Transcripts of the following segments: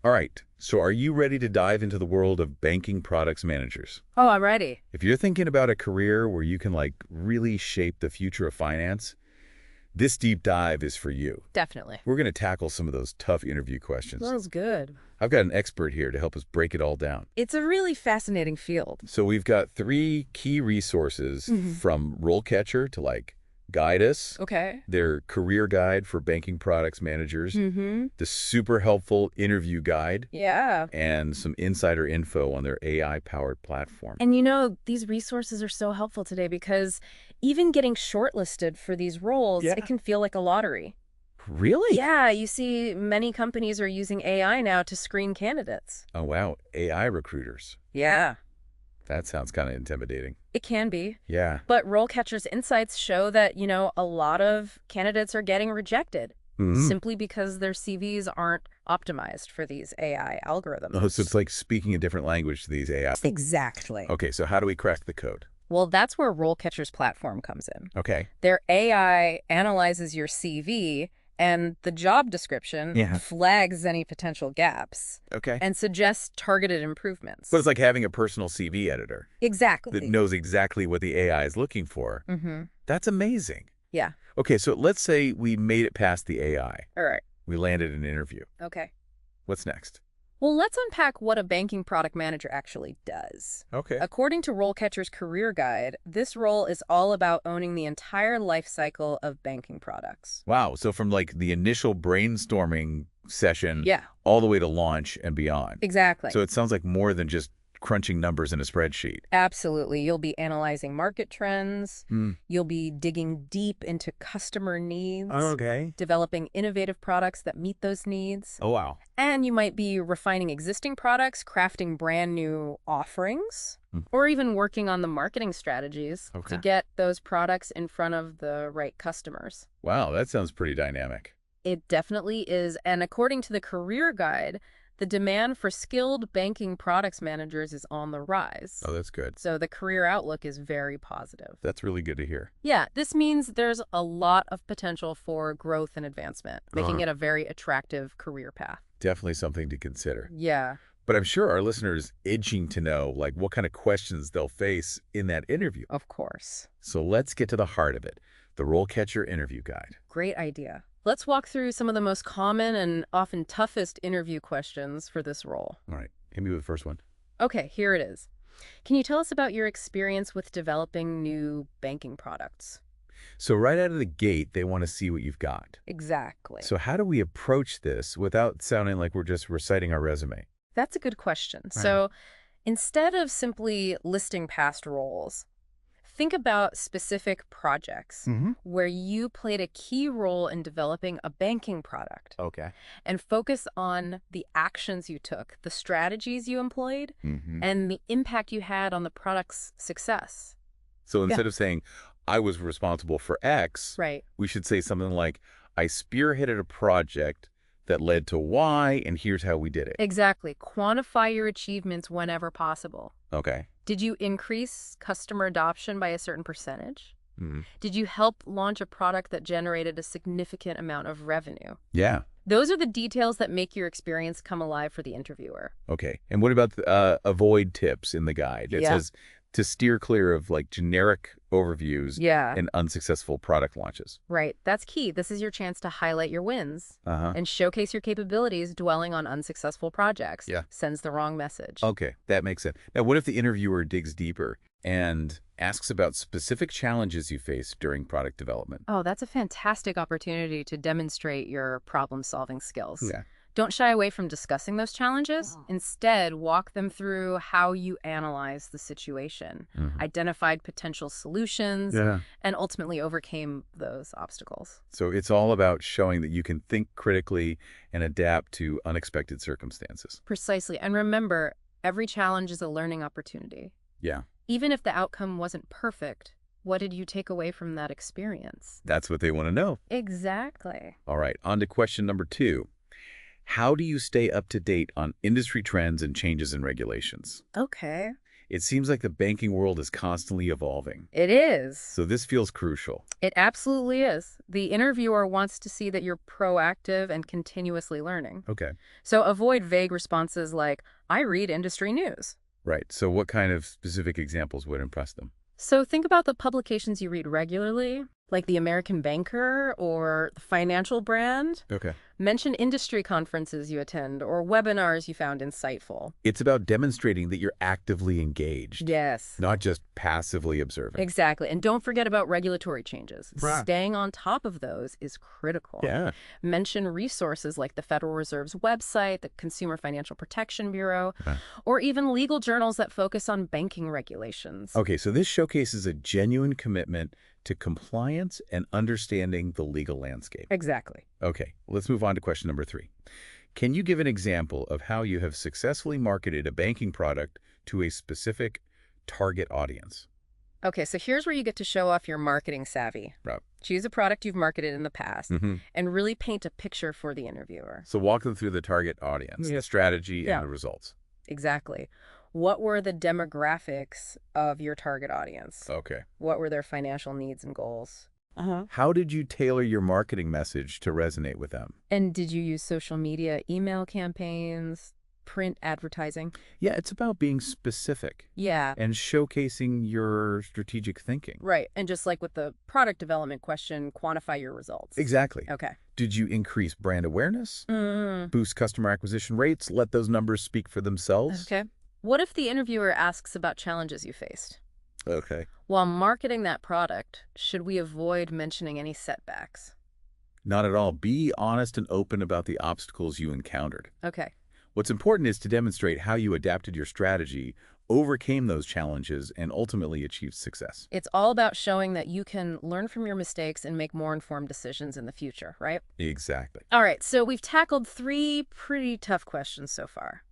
All right, so are you ready to dive into the world of banking products managers? Oh, I'm ready. If you're thinking about a career where you can really shape the future of finance, this deep dive is for you. Definitely. We're going to tackle some of those tough interview questions. Sounds good. I've got an expert here to help us break it all down. It's a really fascinating field. So we've got 3 key resources from RoleCatcher to guide us. Okay. Their career guide for banking products managers, Mm-hmm. the super helpful interview guide, Yeah. and some insider info on their AI-powered platform. And these resources are so helpful today because even getting shortlisted for these roles, Yeah. it can feel like a lottery. Really? Yeah, you see, many companies are using AI now to screen candidates. Oh, wow. AI recruiters. Yeah. That sounds kind of intimidating. It can be. Yeah. But RoleCatcher's insights show that, a lot of candidates are getting rejected simply because their CVs aren't optimized for these AI algorithms. Oh, so it's like speaking a different language to these AI. Exactly. Okay, so how do we crack the code? Well, that's where RoleCatcher's platform comes in. Okay. Their AI analyzes your CV and the job description flags any potential gaps Okay. and suggests targeted improvements. But it's like having a personal CV editor Exactly. that knows exactly what the AI is looking for. Mm-hmm. That's amazing. Yeah. Okay, so let's say we made it past the AI. All right. We landed an interview. Okay. What's next? Well, let's unpack what a banking product manager actually does. Okay. According to RoleCatcher's career guide, this role is all about owning the entire life cycle of banking products. Wow, so from the initial brainstorming session Yeah. all the way to launch and beyond. Exactly. So it sounds like more than just crunching numbers in a spreadsheet. Absolutely. You'll be analyzing market trends. You'll be digging deep into customer needs. Okay. Developing innovative products that meet those needs. Oh, wow. And you might be refining existing products, crafting brand new offerings, or even working on the marketing strategies to get those products in front of the right customers. Wow, that sounds pretty dynamic. It definitely is. And according to the career guide, the demand for skilled banking products managers is on the rise. Oh, that's good. So the career outlook is very positive. That's really good to hear. Yeah, this means there's a lot of potential for growth and advancement, making it a very attractive career path. Definitely something to consider. Yeah. But I'm sure our listeners itching to know what kind of questions they'll face in that interview. Of course. So let's get to the heart of it, the RoleCatcher Interview Guide. Great idea. Let's walk through some of the most common and often toughest interview questions for this role. All right, hit me with the first one. Okay, here it is. Can you tell us about your experience with developing new banking products? So right out of the gate, they want to see what you've got. Exactly. So how do we approach this without sounding like we're just reciting our resume? That's a good question. So instead of simply listing past roles, think about specific projects where you played a key role in developing a banking product. Okay. And focus on the actions you took, the strategies you employed, and the impact you had on the product's success. So instead of saying, I was responsible for X, we should say something like, I spearheaded a project that led to Y, and here's how we did it. Exactly. Quantify your achievements whenever possible. Okay. Did you increase customer adoption by a certain percentage? Did you help launch a product that generated a significant amount of revenue? Yeah. Those are the details that make your experience come alive for the interviewer. Okay. And what about avoid tips in the guide? It says to steer clear of generic overviews and unsuccessful product launches. Right. That's key. This is your chance to highlight your wins and showcase your capabilities. Dwelling on unsuccessful projects sends the wrong message. Okay, that makes sense. Now, what if the interviewer digs deeper and asks about specific challenges you faced during product development? Oh, that's a fantastic opportunity to demonstrate your problem-solving skills. Yeah. Don't shy away from discussing those challenges. Instead, walk them through how you analyzed the situation, identified potential solutions, and ultimately overcame those obstacles. So it's all about showing that you can think critically and adapt to unexpected circumstances. Precisely. And remember, every challenge is a learning opportunity. Yeah. Even if the outcome wasn't perfect, what did you take away from that experience? That's what they want to know. Exactly. All right, on to question number 2. How do you stay up to date on industry trends and changes in regulations? Okay. It seems like the banking world is constantly evolving. It is. So this feels crucial. It absolutely is. The interviewer wants to see that you're proactive and continuously learning. Okay. So avoid vague responses like, I read industry news. Right. So what kind of specific examples would impress them? So think about the publications you read regularly, like the American Banker or the Financial Brand. Okay. Mention industry conferences you attend or webinars you found insightful. It's about demonstrating that you're actively engaged. Yes. Not just passively observing. Exactly. And don't forget about regulatory changes. Right. Staying on top of those is critical. Yeah. Mention resources like the Federal Reserve's website, the Consumer Financial Protection Bureau, or even legal journals that focus on banking regulations. Okay, so this showcases a genuine commitment to compliance and understanding the legal landscape. Exactly. Okay, let's move on to question number 3. Can you give an example of how you have successfully marketed a banking product to a specific target audience? Okay, so here's where you get to show off your marketing savvy. Right. Choose a product you've marketed in the past and really paint a picture for the interviewer. So walk them through the target audience, the strategy, and the results. Exactly. What were the demographics of your target audience? Okay. What were their financial needs and goals? How did you tailor your marketing message to resonate with them? And did you use social media, email campaigns, print advertising? Yeah, it's about being specific. Yeah. And showcasing your strategic thinking. Right. And just like with the product development question, quantify your results. Exactly. Okay. Did you increase brand awareness? Boost customer acquisition rates? Let those numbers speak for themselves? Okay. What if the interviewer asks about challenges you faced? Okay. While marketing that product, should we avoid mentioning any setbacks? Not at all. Be honest and open about the obstacles you encountered. Okay. What's important is to demonstrate how you adapted your strategy, overcame those challenges, and ultimately achieved success. It's all about showing that you can learn from your mistakes and make more informed decisions in the future, right? Exactly. All right, so we've tackled 3 pretty tough questions so far.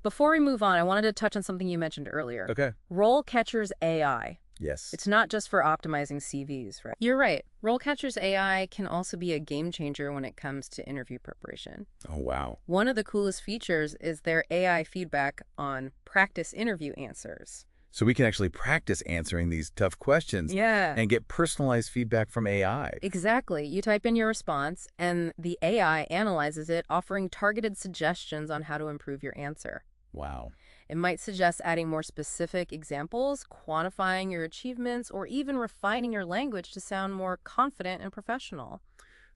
Before we move on, I wanted to touch on something you mentioned earlier. Okay. RoleCatcher's AI. Yes. It's not just for optimizing CVs, right? You're right. RoleCatcher's AI can also be a game changer when it comes to interview preparation. Oh, wow. One of the coolest features is their AI feedback on practice interview answers. So we can actually practice answering these tough questions and get personalized feedback from AI. Exactly. You type in your response, and the AI analyzes it, offering targeted suggestions on how to improve your answer. Wow. It might suggest adding more specific examples, quantifying your achievements, or even refining your language to sound more confident and professional.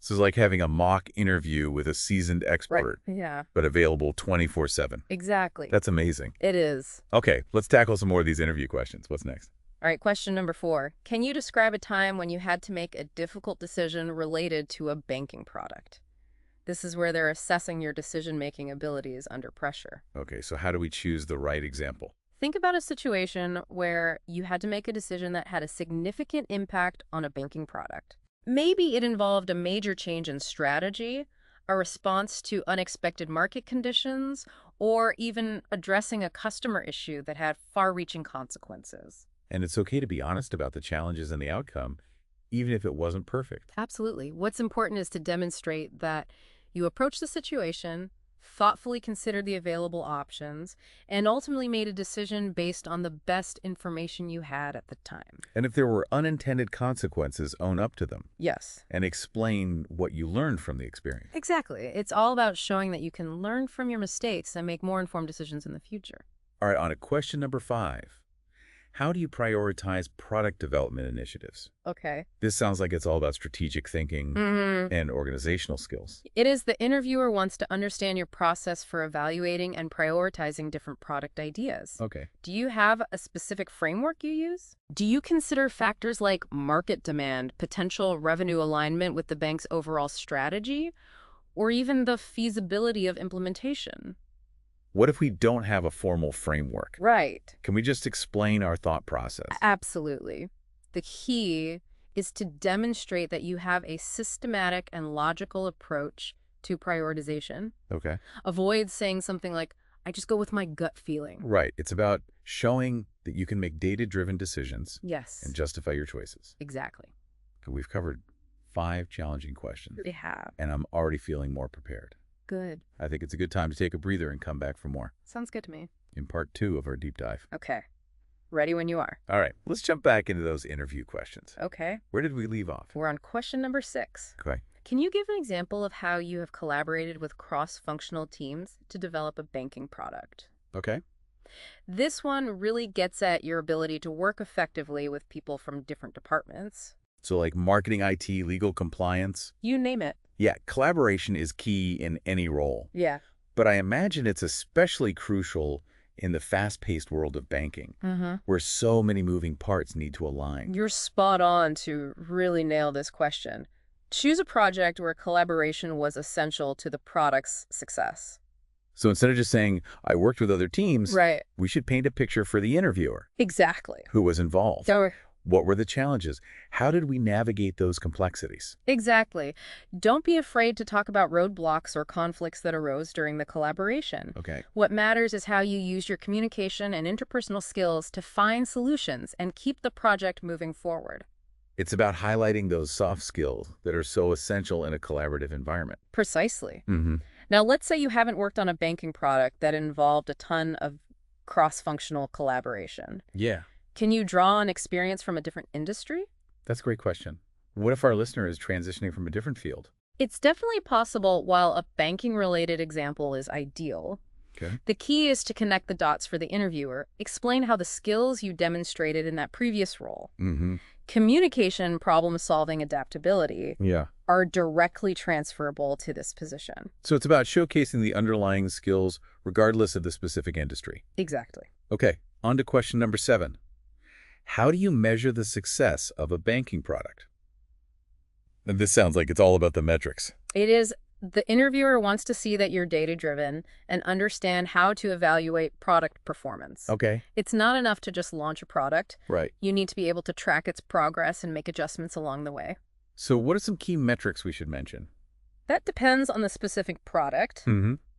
So it's like having a mock interview with a seasoned expert, Yeah. but available 24/7. Exactly. That's amazing. It is. Okay, let's tackle some more of these interview questions. What's next? All right, question number 4. Can you describe a time when you had to make a difficult decision related to a banking product? This is where they're assessing your decision-making abilities under pressure. Okay, so how do we choose the right example? Think about a situation where you had to make a decision that had a significant impact on a banking product. Maybe it involved a major change in strategy, a response to unexpected market conditions, or even addressing a customer issue that had far-reaching consequences. And it's okay to be honest about the challenges and the outcome, even if it wasn't perfect. Absolutely. What's important is to demonstrate that you approached the situation, thoughtfully considered the available options, and ultimately made a decision based on the best information you had at the time. And if there were unintended consequences, own up to them. Yes. And explain what you learned from the experience. Exactly. It's all about showing that you can learn from your mistakes and make more informed decisions in the future. All right, on to question number 5. How do you prioritize product development initiatives? Okay. This sounds like it's all about strategic thinking and organizational skills. It is. The interviewer wants to understand your process for evaluating and prioritizing different product ideas. Okay. Do you have a specific framework you use? Do you consider factors like market demand, potential revenue alignment with the bank's overall strategy, or even the feasibility of implementation? What if we don't have a formal framework? Right. Can we just explain our thought process? Absolutely. The key is to demonstrate that you have a systematic and logical approach to prioritization. Okay. Avoid saying something like, I just go with my gut feeling. Right. It's about showing that you can make data-driven decisions Yes. and justify your choices. Exactly. Okay, we've covered 5 challenging questions, We have. and I'm already feeling more prepared. Good. I think it's a good time to take a breather and come back for more Sounds good to me. in part 2 of our deep dive. Okay. Ready when you are. All right, let's jump back into those interview questions. Okay. Where did we leave off? We're on question number 6. Okay. Can you give an example of how you have collaborated with cross-functional teams to develop a banking product? Okay. This one really gets at your ability to work effectively with people from different departments. So like marketing, IT, legal, compliance. You name it. Yeah, collaboration is key in any role. Yeah. But I imagine it's especially crucial in the fast-paced world of banking, where so many moving parts need to align. You're spot on to really nail this question. Choose a project where collaboration was essential to the product's success. So instead of just saying, I worked with other teams, Right. we should paint a picture for the interviewer. Exactly. Who was involved? Don't What were the challenges? How did we navigate those complexities? Exactly. Don't be afraid to talk about roadblocks or conflicts that arose during the collaboration. Okay. What matters is how you use your communication and interpersonal skills to find solutions and keep the project moving forward. It's about highlighting those soft skills that are so essential in a collaborative environment. Precisely. Mm-hmm. Now, let's say you haven't worked on a banking product that involved a ton of cross-functional collaboration. Yeah. Can you draw on experience from a different industry? That's a great question. What if our listener is transitioning from a different field? It's definitely possible. While a banking-related example is ideal, Okay. the key is to connect the dots for the interviewer. Explain how the skills you demonstrated in that previous role, communication, problem-solving, adaptability, are directly transferable to this position. So it's about showcasing the underlying skills regardless of the specific industry. Exactly. Okay, on to question number 7. How do you measure the success of a banking product? And this sounds like it's all about the metrics. It is. The interviewer wants to see that you're data-driven and understand how to evaluate product performance. Okay. It's not enough to just launch a product. Right. You need to be able to track its progress and make adjustments along the way. So what are some key metrics we should mention? That depends on the specific product,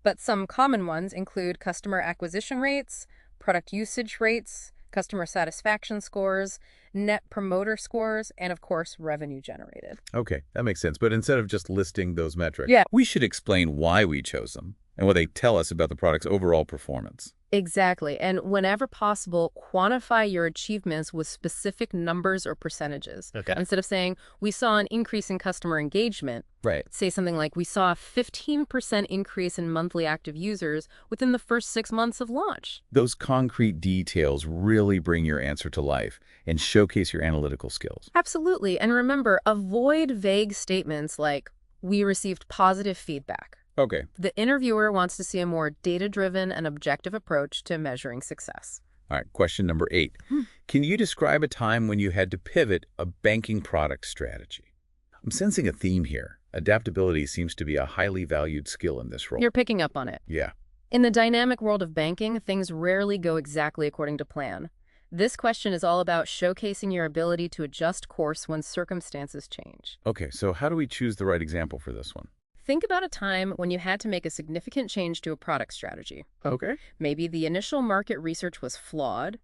but some common ones include customer acquisition rates, product usage rates, customer satisfaction scores, net promoter scores, and of course, revenue generated. Okay, that makes sense. But instead of just listing those metrics, Yeah. we should explain why we chose them and what they tell us about the product's overall performance. Exactly. And whenever possible, quantify your achievements with specific numbers or percentages. Okay. Instead of saying, we saw an increase in customer engagement, Right. say something like, we saw a 15% increase in monthly active users within the first 6 months of launch. Those concrete details really bring your answer to life and showcase your analytical skills. Absolutely. And remember, avoid vague statements like, we received positive feedback. Okay. The interviewer wants to see a more data-driven and objective approach to measuring success. All right, question number 8. Can you describe a time when you had to pivot a banking product strategy? I'm sensing a theme here. Adaptability seems to be a highly valued skill in this role. You're picking up on it. Yeah. In the dynamic world of banking, things rarely go exactly according to plan. This question is all about showcasing your ability to adjust course when circumstances change. Okay, so how do we choose the right example for this one? Think about a time when you had to make a significant change to a product strategy. Okay. Maybe the initial market research was flawed,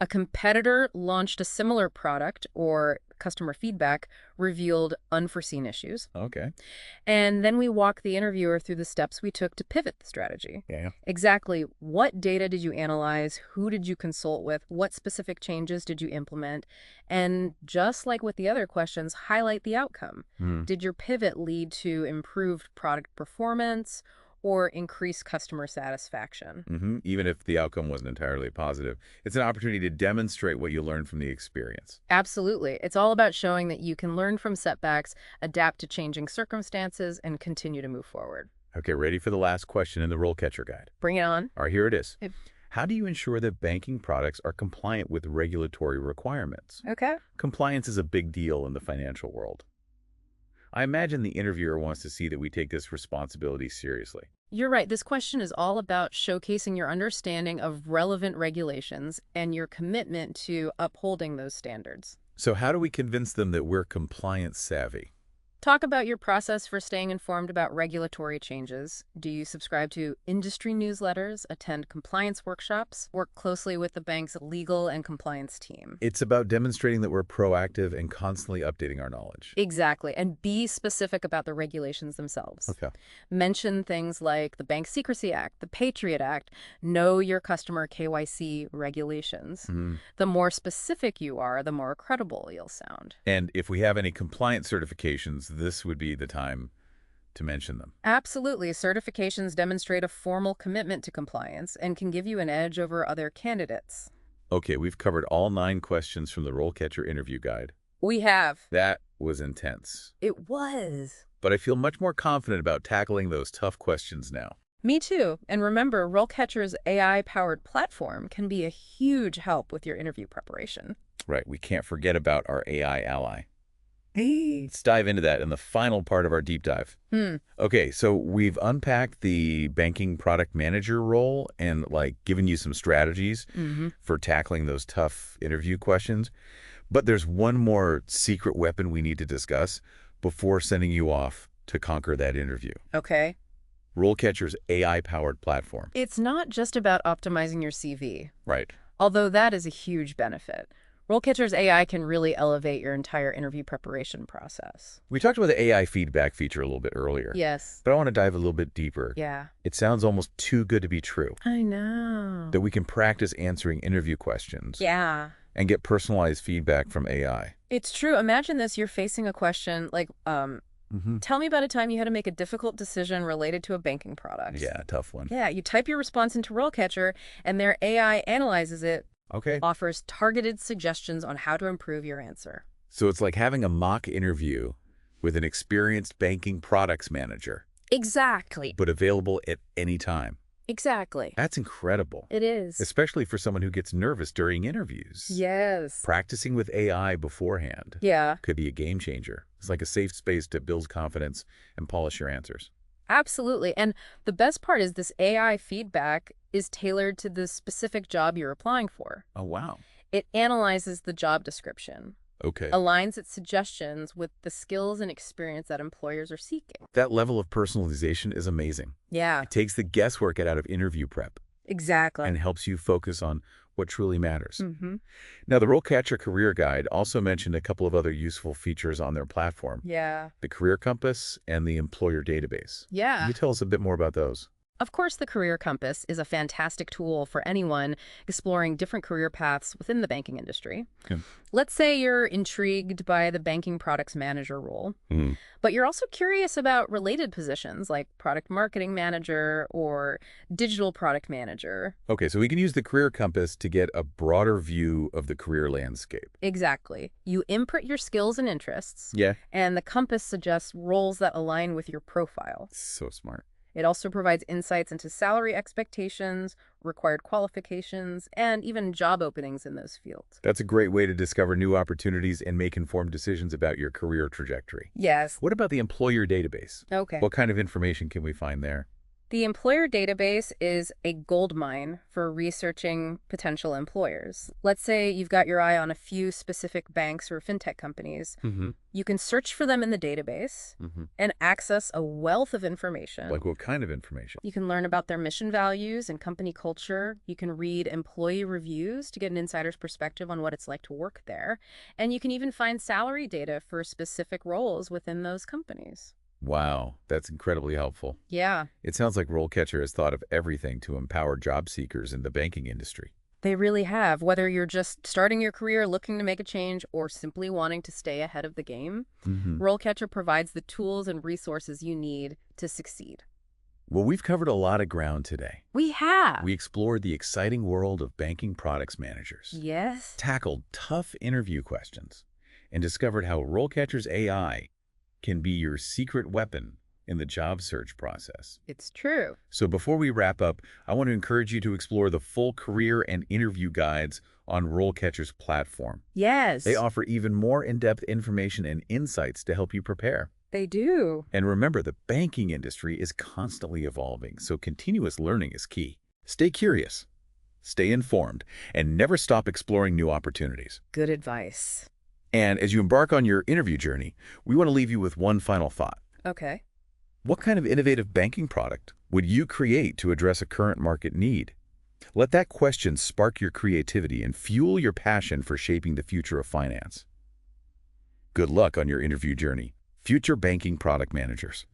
a competitor launched a similar product, or customer feedback revealed unforeseen issues. Okay. And then we walk the interviewer through the steps we took to pivot the strategy. Yeah. Exactly what data did you analyze? Who did you consult with? What specific changes did you implement? And just like with the other questions, highlight the outcome. Did your pivot lead to improved product performance or increased customer satisfaction? Even if the outcome wasn't entirely positive, it's an opportunity to demonstrate what you learned from the experience. Absolutely. It's all about showing that you can learn from setbacks, adapt to changing circumstances, and continue to move forward. Okay, ready for the last question in the RoleCatcher guide. Bring it on. All right, here it is. How do you ensure that banking products are compliant with regulatory requirements? Okay. Compliance is a big deal in the financial world. I imagine the interviewer wants to see that we take this responsibility seriously. You're right. This question is all about showcasing your understanding of relevant regulations and your commitment to upholding those standards. So how do we convince them that we're compliance savvy? Talk about your process for staying informed about regulatory changes. Do you subscribe to industry newsletters, attend compliance workshops, work closely with the bank's legal and compliance team? It's about demonstrating that we're proactive and constantly updating our knowledge. Exactly. And be specific about the regulations themselves. Okay. Mention things like the Bank Secrecy Act, the Patriot Act, know your customer KYC regulations. The more specific you are, the more credible you'll sound. And if we have any compliance certifications, this would be the time to mention them. Absolutely. Certifications demonstrate a formal commitment to compliance and can give you an edge over other candidates. Okay, we've covered all 9 questions from the RoleCatcher interview guide. We have. That was intense. It was. But I feel much more confident about tackling those tough questions now. Me too. And remember, RoleCatcher's AI-powered platform can be a huge help with your interview preparation. Right, we can't forget about our AI ally. Let's dive into that in the final part of our deep dive. Okay, so we've unpacked the banking product manager role and given you some strategies for tackling those tough interview questions. But there's one more secret weapon we need to discuss before sending you off to conquer that interview. Okay. RoleCatcher's AI-powered platform. It's not just about optimizing your CV. Right. Although that is a huge benefit. RoleCatcher's AI can really elevate your entire interview preparation process. We talked about the AI feedback feature a little bit earlier. Yes. But I want to dive a little bit deeper. Yeah. It sounds almost too good to be true. I know. That we can practice answering interview questions. Yeah. And get personalized feedback from AI. It's true. Imagine this. You're facing a question like, tell me about a time you had to make a difficult decision related to a banking product. Yeah, tough one. Yeah. You type your response into RoleCatcher, and their AI analyzes it. Okay. Offers targeted suggestions on how to improve your answer. So it's like having a mock interview with an experienced banking products manager. Exactly. But available at any time. Exactly. That's incredible. It is. Especially for someone who gets nervous during interviews. Yes. Practicing with AI beforehand. Yeah. Could be a game changer. It's like a safe space to build confidence and polish your answers. Absolutely. And the best part is this AI feedback is tailored to the specific job you're applying for. Oh, wow. It analyzes the job description. Okay. Aligns its suggestions with the skills and experience that employers are seeking. That level of personalization is amazing. Yeah. It takes the guesswork out of interview prep. Exactly. And helps you focus on what truly matters. Now, the RoleCatcher Career Guide also mentioned a couple of other useful features on their platform. Yeah. The Career Compass and the Employer Database. Yeah. Can you tell us a bit more about those? Of course, the Career Compass is a fantastic tool for anyone exploring different career paths within the banking industry. Okay. Let's say you're intrigued by the banking products manager role, but you're also curious about related positions like product marketing manager or digital product manager. Okay, so we can use the Career Compass to get a broader view of the career landscape. Exactly. You input your skills and interests, Yeah. and the compass suggests roles that align with your profile. So smart. It also provides insights into salary expectations, required qualifications, and even job openings in those fields. That's a great way to discover new opportunities and make informed decisions about your career trajectory. Yes. What about the Employer Database? Okay. What kind of information can we find there? The employer database is a goldmine for researching potential employers. Let's say you've got your eye on a few specific banks or fintech companies. You can search for them in the database and access a wealth of information. Like what kind of information? You can learn about their mission values and company culture. You can read employee reviews to get an insider's perspective on what it's like to work there. And you can even find salary data for specific roles within those companies. Wow, that's incredibly helpful. Yeah. It sounds like RoleCatcher has thought of everything to empower job seekers in the banking industry. They really have. Whether you're just starting your career looking to make a change or simply wanting to stay ahead of the game, RoleCatcher provides the tools and resources you need to succeed. Well, we've covered a lot of ground today. We have. We explored the exciting world of banking products managers. Yes. Tackled tough interview questions and discovered how RoleCatcher's AI can be your secret weapon in the job search process. It's true. So before we wrap up, I want to encourage you to explore the full career and interview guides on RoleCatcher's platform. Yes. They offer even more in-depth information and insights to help you prepare. They do. And remember, the banking industry is constantly evolving, so continuous learning is key. Stay curious, stay informed, and never stop exploring new opportunities. Good advice. And as you embark on your interview journey, we want to leave you with one final thought. Okay. What kind of innovative banking product would you create to address a current market need? Let that question spark your creativity and fuel your passion for shaping the future of finance. Good luck on your interview journey, future banking product managers.